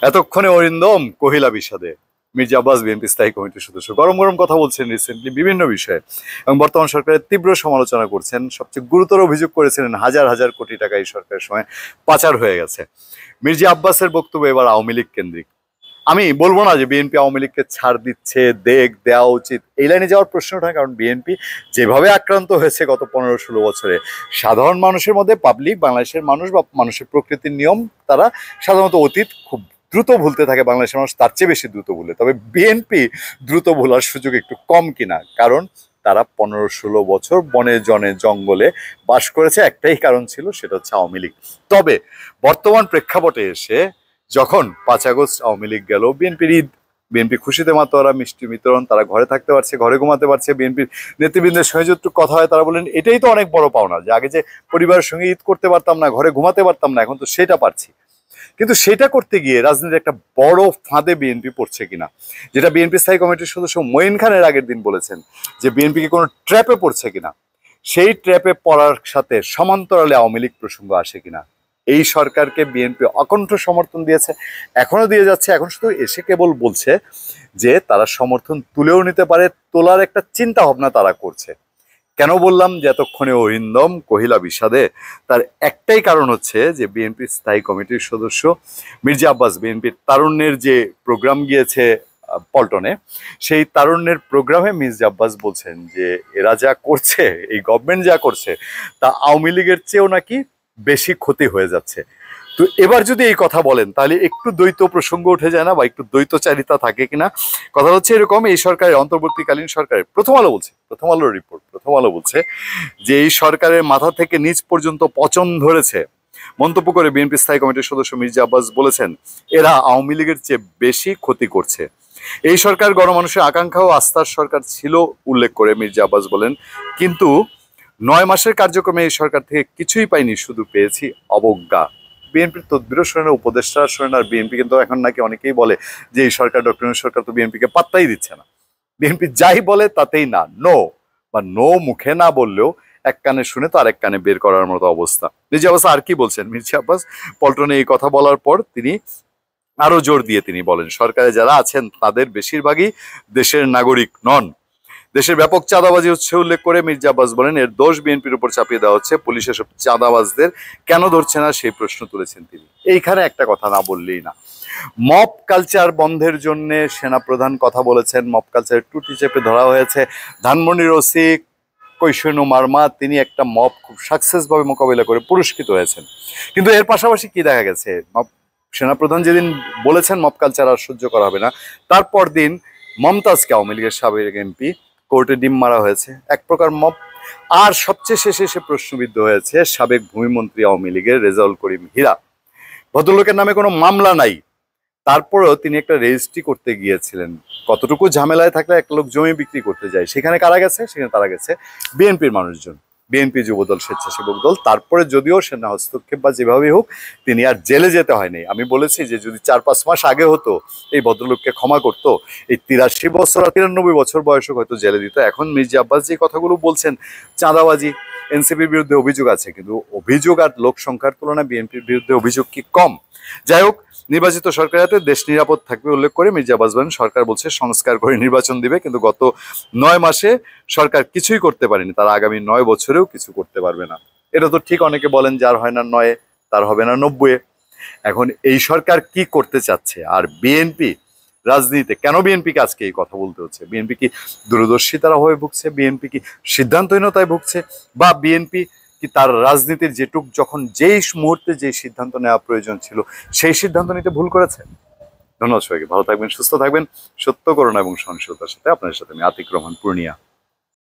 এতক্ষণে অরিন্দম কহিলা বিষাদে। মির্জা আব্বাস বিএনপি স্থায়ী কমিটির সদস্য গরম গরম কথা বলছেন রিসেন্টলি বিভিন্ন বিষয়ে এবং বর্তমান সরকারের তীব্র সমালোচনা করছেন। সবচেয়ে গুরুতর অভিযোগ করেছিলেন হাজার হাজার কোটি টাকা এই সরকারের সময় পাচার হয়ে গেছে। মির্জা আব্বাসের বক্তব্য এবার আওয়ামী লীগ কেন্দ্রিক। আমি বলবো না যে বিএনপি আওয়ামী লীগকে ছাড় দিচ্ছে, দেওয়া উচিত, এই লাইনে যাওয়ার প্রশ্ন ওঠে, কারণ বিএনপি যেভাবে আক্রান্ত হয়েছে গত 15-16 বছরে, সাধারণ মানুষের মধ্যে পাবলিক, বাংলাদেশের মানুষ বা মানুষের প্রকৃতির নিয়ম, তারা সাধারণত অতীত খুব দ্রুত ভুলতে থাকে। বাংলাদেশের মানুষ তার চেয়ে বেশি দ্রুত ভুলে, তবে বিএনপি দ্রুত ভোলার সুযোগ একটু কম কিনা, কারণ তারা 15-16 বছর বনে জনে জঙ্গলে বাস করেছে। একটাই কারণ ছিল, সেটা হচ্ছে আওয়ামী লীগ। তবে বর্তমান প্রেক্ষাপটে এসে যখন 5 আগস্ট আওয়ামী লীগ গেল, বিএনপির ঈদ, বিএনপি খুশিতে মাতোয়ারা, মিষ্টি বিতরণ, তারা ঘরে থাকতে পারছে, ঘরে ঘুমাতে পারছে। বিএনপির নেতৃবৃন্দের সঙ্গে যতটুকু কথা হয় তারা বলেন এটাই তো অনেক বড় পাওনা, যে আগে যে পরিবারের সঙ্গে ঈদ করতে পারতাম না, ঘরে ঘুমাতে পারতাম না, এখন তো সেটা পারছি। কিন্তু সেটা করতে গিয়ে রাজনীতির একটা বড় ফাঁদে বিএনপি পড়ছে কিনা, যেটা বিএনপি স্থায়ী কমিটির সদস্য মঈন খানের আগের দিন বলেছেন, যে বিএনপি কি কোনো ট্র্যাপে পড়ছে কিনা, সেই ট্র্যাপে পড়ার সাথে সমান্তরালে আওয়ামী লীগ প্রসঙ্গ আসে কিনা। এই সরকারকে বিএনপি অকণ্ঠ সমর্থন দিয়েছে, এখনো দিয়ে যাচ্ছে। এখন শুধু এসে কেবল বলছে যে তারা সমর্থন তুলেও নিতে পারে, তোলার একটা চিন্তা ভাবনা তারা করছে। কেন বললাম যে এতক্ষণে অরিন্দম কহিলা বিষাদে, তার একটাই কারণ হচ্ছে যে বিএনপি স্থায়ী কমিটির সদস্য মির্জা আব্বাস বিএনপির তারুণ্যের যে প্রোগ্রাম গিয়েছে পল্টনে, সেই তারুণ্যের প্রোগ্রামে মির্জা আব্বাস বলছেন যে এরা যা করছে, এই গভর্নমেন্ট যা করছে, তা আওয়ামী লীগের চেয়েও নাকি বেশি ক্ষতি হয়ে যাচ্ছে। তো এবার যদি এই কথা বলেন তাহলে একটু দ্বৈত প্রসঙ্গ উঠে যায় না, বা একটু দ্বৈতচারিতা থাকে কিনা। কথা হচ্ছে এরকম, এই সরকারের অন্তর্বর্তীকালীন সরকারের প্রথম আলো বলছে, প্রথম আলোর রিপোর্ট, প্রথম আলো বলছে যে এই সরকারের মাথা থেকে নিচ পর্যন্ত পচন ধরেছে। মন্তব্য করে বিএনপি স্থায়ী কমিটির সদস্য মির্জা আব্বাস বলেছেন এরা আওয়ামী লীগের চেয়ে বেশি ক্ষতি করছে। এই সরকার গণমানুষের আকাঙ্ক্ষা ও আস্থার সরকার ছিল উল্লেখ করে মির্জা আব্বাস বলেন, কিন্তু 9 মাসের কার্যক্রমে এই সরকার থেকে কিছুই পাইনি, শুধু পেয়েছি অবজ্ঞা। বিএনপির তদবিরও শোনে না, উপদেষ্টারা শোনে না। আর বিএনপি কিন্তু এখন নাকি অনেকেই বলে যে এই সরকার, ডক্টর ইউনূস সরকার তো বিএনপিকে পাত্তাই দিচ্ছে না। বিএনপি যাই বলে তাতেই না, নো, বা নো মুখে না বললেও এক কানে শুনে তো আরেক কানে বের করার মতো অবস্থা। মির্জা আব্বাস আর কি বলছেন? মির্জা আব্বাস পল্টনে এই কথা বলার পর তিনি আরো জোর দিয়ে তিনি বলেন, সরকারে যারা আছেন তাদের বেশিরভাগই দেশের নাগরিক নন। দেশের ব্যাপক চাঁদাবাজি হচ্ছে উল্লেখ করে মির্জা আব্বাস বলেন এর দোষ বিএনপির উপর চাপিয়ে দেওয়া হচ্ছে। পুলিশ এসব চাঁদাবাজদের কেন ধরছে না সেই প্রশ্ন তুলেছেন তিনি। এইখানে একটা কথা না বললেই না, মব কালচার বন্ধের জন্য সেনাপ্রধান কথা বলেছেন, মব কালচারের টুটি চেপে ধরা হয়েছে। ধানমন্ডির ওসি কৈশনু মার্মা, তিনি একটা মব খুব সাকসেস ভাবে মোকাবিলা করে পুরস্কৃত হয়েছেন। কিন্তু এর পাশাপাশি কি দেখা গেছে, সেনাপ্রধান যেদিন বলেছেন মব কালচার আর সহ্য করা হবে না, তারপর দিন মমতাজকে, আওয়ামী লীগের সাবেক এমপি, কোর্টে ডিম মারা হয়েছে, এক প্রকার মব। আর সবচেয়ে শেষে এসে প্রশ্নবিদ্ধ হয়েছে সাবেক ভূমিমন্ত্রী আওয়ামী লীগের রেজাউল করিম হীরা। ভদ্রলোকের নামে কোনো মামলা নাই, তারপরেও তিনি একটা রেজিস্ট্রি করতে গিয়েছিলেন। কতটুকু ঝামেলায় থাকলে এক লোক জমি বিক্রি করতে যায়, সেখানে কারা গেছে? সেখানে তারা গেছে বিএনপির মানুষজন, বিএনপি যুবদল, স্বেচ্ছাসেবক দল। তারপরে যদিও সেনা হস্তক্ষেপ বা যেভাবেই হোক, তিনি আর জেলে যেতে হয়নি। আমি বলেছি যে যদি 4-5 মাস আগে হতো, এই ভদ্রলোককে ক্ষমা করতো, এই 83 বছর আর 93 বছর বয়সে হয়তো জেলে দিত। এখন মির্জা আব্বাস যে কথাগুলো বলছেন, চাঁদাবাজি, এনসিপির বিরুদ্ধে অভিযোগ আছে, কিন্তু অভিযোগ আর লোক সংখ্যার তুলনায় বিএনপির বিরুদ্ধে অভিযোগ কি কম? যাই হোক, নির্বাচিত সরকারের হাতে দেশ নিরাপদ থাকবে উল্লেখ করে মির্জা আব্বাস বলেন সরকার বলছে সংস্কার করে নির্বাচন দিবে, কিন্তু গত 9 মাসে সরকার কিছুই করতে পারেনি, তারা আগামী 9 বছরেও কিছু করতে পারবে না। এটা তো ঠিক, অনেকে বলেন যার হয় না 9-এ তার হবে না 90-এ। এখন এই সরকার কি করতে চাচ্ছে? আর বিএনপি রাজনীতিতে কেন বিএনপিকে আজকে এই কথা বলতে হচ্ছে? বিএনপি কি দূরদর্শিতার অভাবে ভুগছে? বিএনপি কি সিদ্ধান্তহীনতায় ভুগছে? বা বিএনপি কি তার রাজনীতির যেটুক, যখন যেই মুহূর্তে যে সিদ্ধান্ত নেওয়া প্রয়োজন ছিল সেই সিদ্ধান্ত নিতে ভুল করেছে? ধন্যবাদ সবাইকে, ভালো থাকবেন, সুস্থ থাকবেন, সত্য, করুণা এবং সহনশীলতার সাথে। আপনাদের সাথে আমি আতিক রহমান, পূর্ণিয়া।